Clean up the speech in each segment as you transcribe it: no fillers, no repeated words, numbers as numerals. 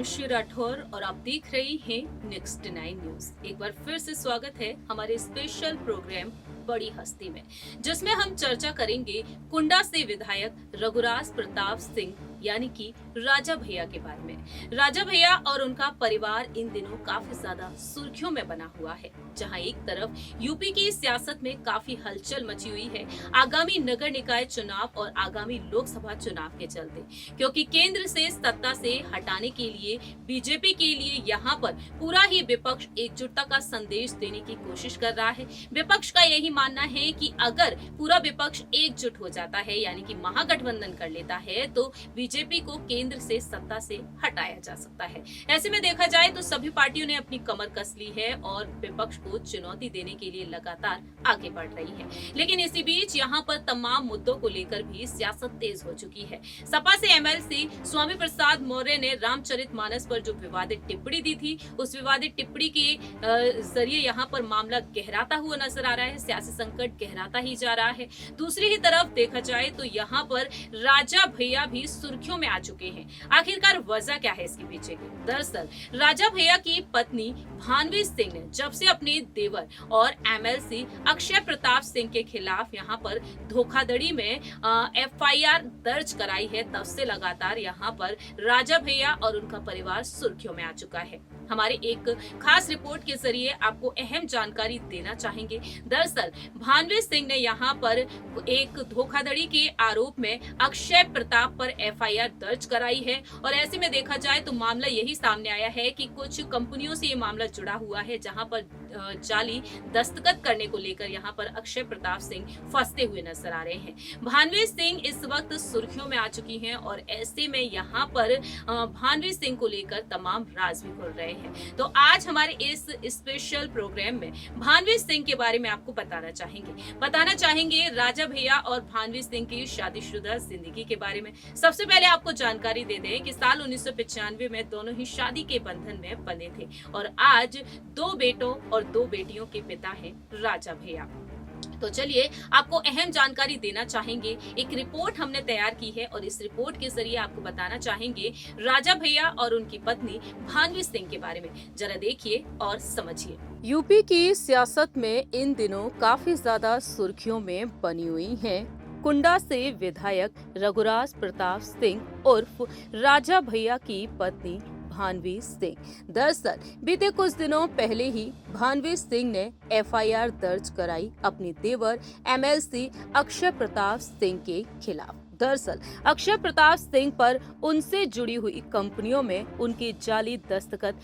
हिमांशी राठौर और आप देख रही हैं नेक्स्ट 9 न्यूज। एक बार फिर से स्वागत है हमारे स्पेशल प्रोग्राम बड़ी हस्ती में, जिसमें हम चर्चा करेंगे कुंडा से विधायक रघुराज प्रताप सिंह यानी कि राजा भैया के बारे में। राजा भैया और उनका परिवार इन दिनों काफी ज्यादा सुर्खियों में बना हुआ है, जहां एक तरफ यूपी की सियासत में काफी हलचल मची हुई है आगामी नगर निकाय चुनाव और आगामी लोकसभा चुनाव के चलते, क्योंकि केंद्र से सत्ता से हटाने के लिए बीजेपी के लिए यहाँ पर पूरा ही विपक्ष एकजुटता का संदेश देने की कोशिश कर रहा है। विपक्ष का यही मानना है कि अगर पूरा विपक्ष एकजुट हो जाता है यानी कि महागठबंधन कर लेता है तो बीजेपी को केंद्र से सत्ता से हटाया जा सकता है। ऐसे में देखा जाए तो सभी पार्टियों ने अपनी कमर कस ली है और विपक्ष को चुनौती देने के लिए लगातार आगे बढ़ रही है। लेकिन इसी बीच यहाँ पर तमाम मुद्दों को लेकर भी सियासत तेज हो चुकी है। सपा से एमएलसी स्वामी प्रसाद मौर्य ने रामचरितमानस पर जो विवादित टिप्पणी दी थी, उस विवादित टिप्पणी के जरिए यहाँ पर मामला गहराता हुआ नजर आ रहा है, सियासी संकट गहराता ही जा रहा है। दूसरी ही तरफ देखा जाए तो यहाँ पर राजा भैया भी सुर्खियों में आ चुके हैं। आखिरकार वजह क्या है इसके पीछे की? दरअसल राजा भैया की पत्नी भानवी सिंह ने जब से अपने देवर और एमएलसी अक्षय प्रताप सिंह के खिलाफ यहाँ पर धोखाधड़ी में एफआईआर दर्ज कराई है, तब से लगातार यहाँ पर राजा भैया और उनका परिवार सुर्खियों में आ चुका है। हमारे एक खास रिपोर्ट के जरिए आपको अहम जानकारी देना चाहेंगे। दरअसल भानवी सिंह ने यहाँ पर एक धोखाधड़ी के आरोप में अक्षय प्रताप पर एफआईआर दर्ज कराई है और ऐसे में देखा जाए तो मामला यही सामने आया है कि कुछ कंपनियों से ये मामला जुड़ा हुआ है, जहां पर जाली दस्तखत करने को लेकर यहाँ पर अक्षय प्रताप सिंह फंसते हुए नजर आ रहे हैं। भानवी सिंह इस वक्त सुर्खियों में आ चुकी हैं और ऐसे में यहाँ पर भानवी सिंह को लेकर तमाम राज भी खुल रहे हैं। तो आज हमारे इस स्पेशल प्रोग्राम में भानवी सिंह के बारे में आपको बताना चाहेंगे राजा भैया और भानवी सिंह की शादीशुदा जिंदगी के बारे में। सबसे पहले आपको जानकारी दे दें कि साल 1995 में दोनों ही शादी के बंधन में बंधे थे और आज 2 बेटों और 2 बेटियों के पिता हैं राजा भैया। तो चलिए आपको अहम जानकारी देना चाहेंगे। एक रिपोर्ट हमने तैयार की है और इस रिपोर्ट के जरिए आपको बताना चाहेंगे राजा भैया और उनकी पत्नी भानवी सिंह के बारे में। जरा देखिए और समझिए। यूपी की सियासत में इन दिनों काफी ज्यादा सुर्खियों में बनी हुई है कुंडा से विधायक रघुराज प्रताप सिंह उर्फ राजा भैया की पत्नी भानवी सिंह। दरअसल बीते कुछ दिनों पहले ही भानवी सिंह ने एफआईआर दर्ज कराई अपने देवर एमएलसी अक्षय प्रताप सिंह के खिलाफ। दरअसल अक्षय प्रताप सिंह पर उनसे जुड़ी हुई कंपनियों में उनके जाली दस्तखत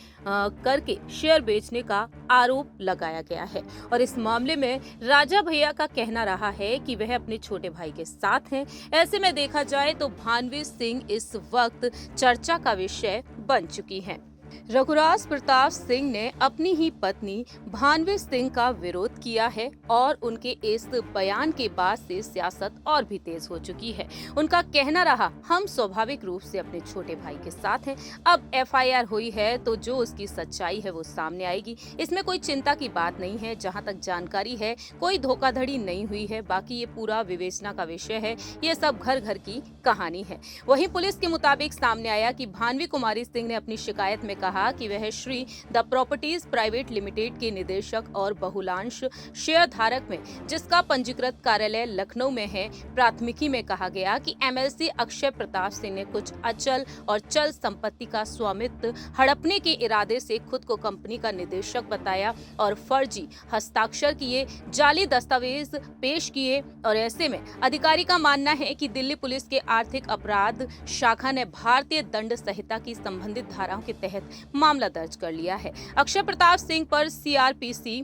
करके शेयर बेचने का आरोप लगाया गया है और इस मामले में राजा भैया का कहना रहा है कि वह अपने छोटे भाई के साथ हैं। ऐसे में देखा जाए तो भानवी सिंह इस वक्त चर्चा का विषय बन चुकी हैं। रघुराज प्रताप सिंह ने अपनी ही पत्नी भानवी सिंह का विरोध किया है और उनके इस बयान के बाद से सियासत और भी तेज हो चुकी है। उनका कहना रहा, हम स्वाभाविक रूप से अपने छोटे भाई के साथ हैं। अब एफआईआर हुई है तो जो उसकी सच्चाई है वो सामने आएगी, इसमें कोई चिंता की बात नहीं है। जहां तक जानकारी है कोई धोखाधड़ी नहीं हुई है, बाकी ये पूरा विवेचना का विषय है, ये सब घर घर की कहानी है। वहीं पुलिस के मुताबिक सामने आया कि भानवी कुमारी सिंह ने अपनी शिकायत में कहा कि वह Shri the properties private limited के निदेशक और बहुलांश शेयर धारक में, जिसका पंजीकृत कार्यालय लखनऊ में है, प्राथमिकी में कहा गया कि एमएलसी अक्षय प्रताप सिंह ने कुछ अचल और चल संपत्ति का स्वामित्व हड़पने के इरादे से खुद को कंपनी का निदेशक बताया और फर्जी हस्ताक्षर किए, जाली दस्तावेज पेश किए और ऐसे में अधिकारी का मानना है कि दिल्ली पुलिस के आर्थिक अपराध शाखा ने भारतीय दंड संहिता की संबंधित धाराओं के तहत मामला दर्ज कर लिया है। अक्षय प्रताप सिंह पर सीआरपीसी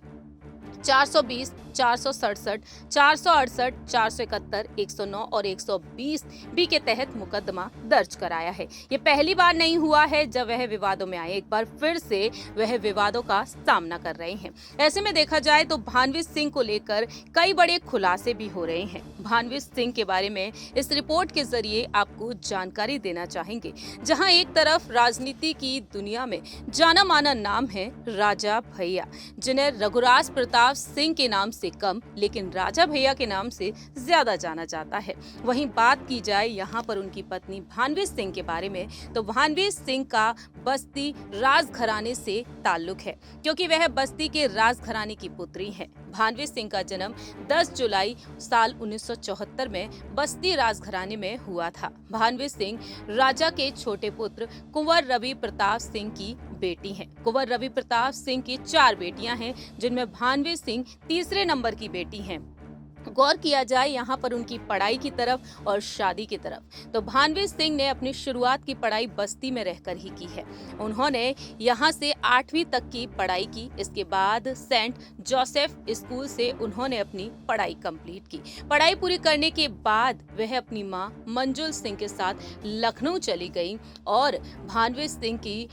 420, 467, 468, 471, 109 और 120 बी के तहत मुकदमा दर्ज कराया है। ये पहली बार नहीं हुआ है जब वह विवादों में आए, एक बार फिर से वह विवादों का सामना कर रहे हैं। ऐसे में देखा जाए तो भानवी सिंह को लेकर कई बड़े खुलासे भी हो रहे हैं। भानवी सिंह के बारे में इस रिपोर्ट के जरिए आपको जानकारी देना चाहेंगे। जहां एक तरफ राजनीति की दुनिया में जाना माना नाम है राजा भैया, जिन्हें रघुराज प्रताप प्रताप सिंह के नाम से कम लेकिन राजा भैया के नाम से ज्यादा जाना जाता है। वहीं बात की जाए यहाँ पर उनकी पत्नी भानवी सिंह के बारे में, तो भानवी सिंह का बस्ती राजघराने से ताल्लुक है क्योंकि वह बस्ती के राजघराने की पुत्री हैं। भानवी सिंह का जन्म 10 जुलाई साल 1974 में बस्ती राजघराने में हुआ था। भानवी सिंह राजा के छोटे पुत्र कुंवर रवि प्रताप सिंह की बेटी हैं। कुंवर रवि प्रताप सिंह की 4 बेटियां हैं, जिनमें भानवी सिंह तीसरे नंबर की बेटी हैं। गौर किया जाए यहाँ पर उनकी पढ़ाई की तरफ और शादी की तरफ, तो भानवी सिंह ने अपनी शुरुआत की पढ़ाई बस्ती में रहकर ही की है। उन्होंने यहाँ से 8वीं तक की पढ़ाई की। इसके बाद सेंट जोसेफ स्कूल से उन्होंने अपनी पढ़ाई कंप्लीट की। पढ़ाई पूरी करने के बाद वह अपनी मां मंजुल सिंह के साथ लखनऊ चली गई और भानवी सिंह की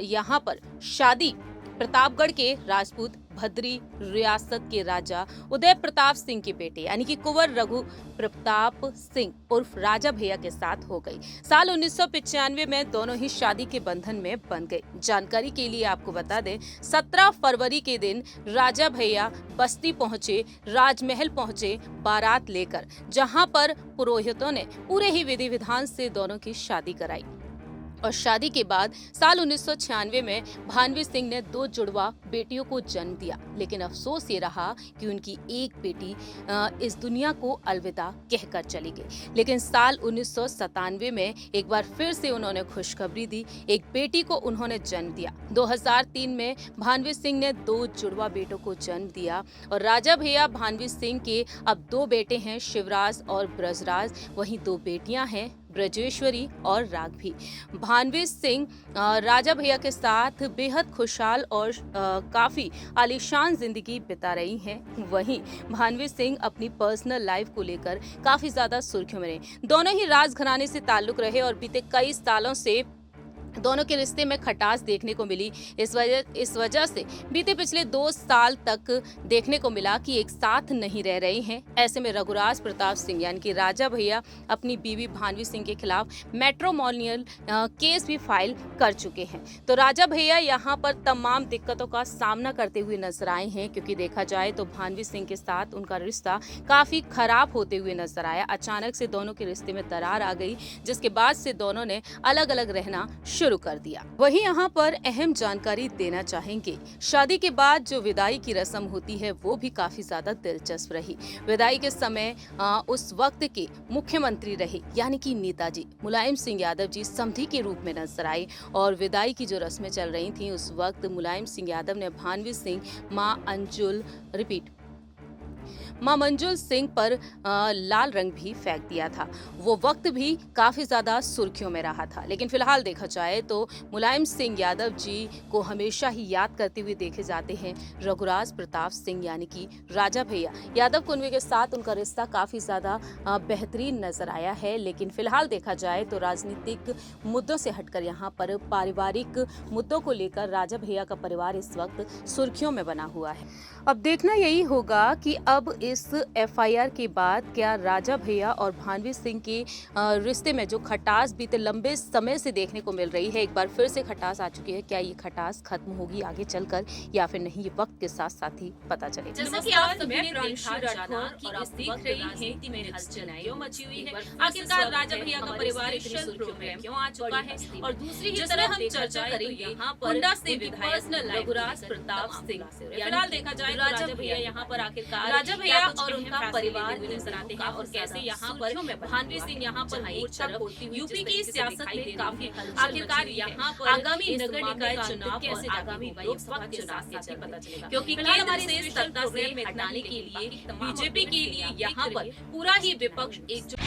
यहाँ पर शादी प्रतापगढ़ के राजपूत भद्री रियासत के राजा उदय प्रताप सिंह के बेटे यानी कि कुंवर रघु प्रताप सिंह उर्फ राजा भैया के साथ हो गई। साल 1995 में दोनों ही शादी के बंधन में बन गए। जानकारी के लिए आपको बता दें, 17 फरवरी के दिन राजा भैया बस्ती पहुंचे, राजमहल पहुंचे बारात लेकर, जहां पर पुरोहितों ने पूरे ही विधि विधान से दोनों की शादी कराई। और शादी के बाद साल 1996 में भानवी सिंह ने 2 जुड़वा बेटियों को जन्म दिया, लेकिन अफसोस ये रहा कि उनकी एक बेटी इस दुनिया को अलविदा कहकर चली गई। लेकिन साल 1997 में एक बार फिर से उन्होंने खुशखबरी दी, एक बेटी को उन्होंने जन्म दिया। 2003 में भानवी सिंह ने 2 जुड़वा बेटों को जन्म दिया और राजा भैया भानवी सिंह के अब 2 बेटे हैं, शिवराज और ब्रजराज। वहीं 2 बेटियां हैं, ब्रजेश्वरी और राघवी। भानवी सिंह राजा भैया के साथ बेहद खुशहाल और काफी आलीशान जिंदगी बिता रही हैं। वहीं भानवी सिंह अपनी पर्सनल लाइफ को लेकर काफी ज्यादा सुर्खियों में रहे। दोनों ही राजघराने से ताल्लुक रहे और बीते कई सालों से दोनों के रिश्ते में खटास देखने को मिली। इस वजह से बीते पिछले 2 साल तक देखने को मिला कि एक साथ नहीं रह रहे हैं। ऐसे में रघुराज प्रताप सिंह यानी कि राजा भैया अपनी बीवी भानवी सिंह के खिलाफ मैट्रिमोनियल केस भी फाइल कर चुके हैं। तो राजा भैया यहाँ पर तमाम दिक्कतों का सामना करते हुए नजर आए हैं, क्योंकि देखा जाए तो भानवी सिंह के साथ उनका रिश्ता काफी खराब होते हुए नजर आया। अचानक से दोनों के रिश्ते में दरार आ गई, जिसके बाद से दोनों ने अलग अलग रहना शुरू कर दिया। वहीं यहाँ पर अहम जानकारी देना चाहेंगे, शादी के बाद जो विदाई की रस्म होती है वो भी काफी ज्यादा दिलचस्प रही। विदाई के समय उस वक्त के मुख्यमंत्री रहे यानी कि नेताजी मुलायम सिंह यादव जी समधी के रूप में नजर आए और विदाई की जो रस्में चल रही थी उस वक्त मुलायम सिंह यादव ने भानवी सिंह मां मंजुल सिंह पर लाल रंग भी फेंक दिया था। वो वक्त भी काफी ज्यादा सुर्खियों में रहा था। लेकिन फिलहाल देखा जाए तो मुलायम सिंह यादव जी को हमेशा ही याद करते हुए देखे जाते हैं रघुराज प्रताप सिंह यानी कि राजा भैया। यादव कुनबे के साथ उनका रिश्ता काफी ज्यादा बेहतरीन नजर आया है। लेकिन फिलहाल देखा जाए तो राजनीतिक मुद्दों से हटकर यहाँ पर पारिवारिक मुद्दों को लेकर राजा भैया का परिवार इस वक्त सुर्खियों में बना हुआ है। अब देखना यही होगा कि अब इस एफआईआर के बाद क्या राजा भैया और भानवी सिंह के रिश्ते में जो खटास बीते लंबे समय से देखने को मिल रही है, एक बार फिर से खटास आ चुकी है, क्या ये खटास खत्म होगी आगे चलकर या फिर नहीं, ये वक्त के साथ साथ ही पता चलेगा। जैसा कि आप सभी ने देखा कि आप देख रही हैं में हलचल क्यों मची हुई है, आखिरकार राजा भैया का परिवार इतनी सुर्खियों में क्यों आ चुका है। और दूसरी ही तरफ हम चर्चा करेंगे कुंडा से विधायक रघुराज प्रताप सिंह। फिलहाल देखा जाए राजा भैया यहाँ पर आखिरकार राजा भैया और उनका परिवार नजर आते हैं और कैसे यहाँ पर भानवी सिंह यहाँ पर मोर्चा खोलती हुई यूपी की सियासत में काफी आखिरकार यहाँ पर आगामी नगर निकाय चुनाव कैसे आगामी लोकसभा चुनाव कैसे पता चलेगा, क्योंकि केंद्र से सत्ता से हटाने के लिए बीजेपी के लिए यहाँ पर पूरा ही विपक्ष एकजुट